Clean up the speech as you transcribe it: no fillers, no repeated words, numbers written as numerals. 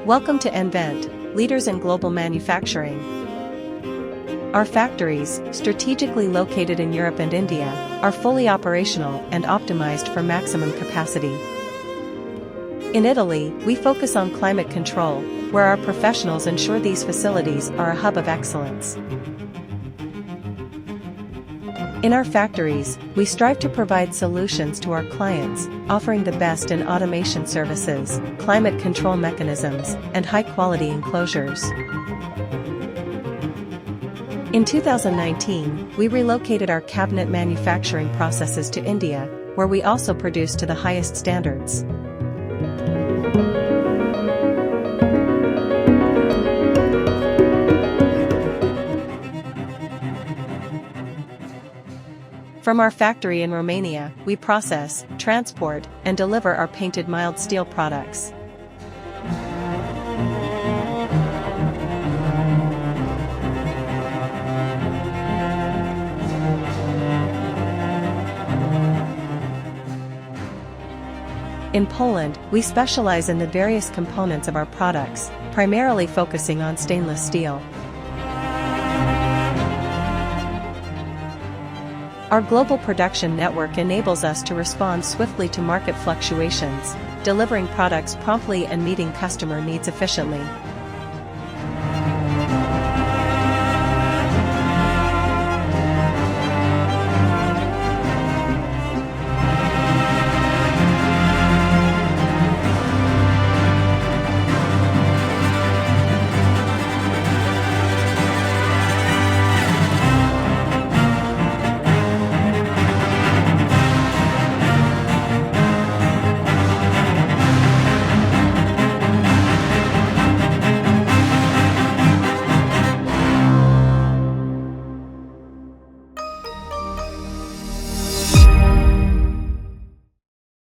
Welcome to nVent, leaders in global manufacturing. Our factories, strategically located in Europe and India, are fully operational and optimized for maximum capacity. In Italy, we focus on climate control, where our professionals ensure these facilities are a hub of excellence. In our factories, we strive to provide solutions to our clients, offering the best in automation services, climate control mechanisms, and high-quality enclosures. In 2019, we relocated our cabinet manufacturing processes to India, where we also produce to the highest standards. From our factory in Romania, we process, transport, and deliver our painted mild steel products. In Poland, we specialize in the various components of our products, primarily focusing on stainless steel. Our global production network enables us to respond swiftly to market fluctuations, delivering products promptly and meeting customer needs efficiently.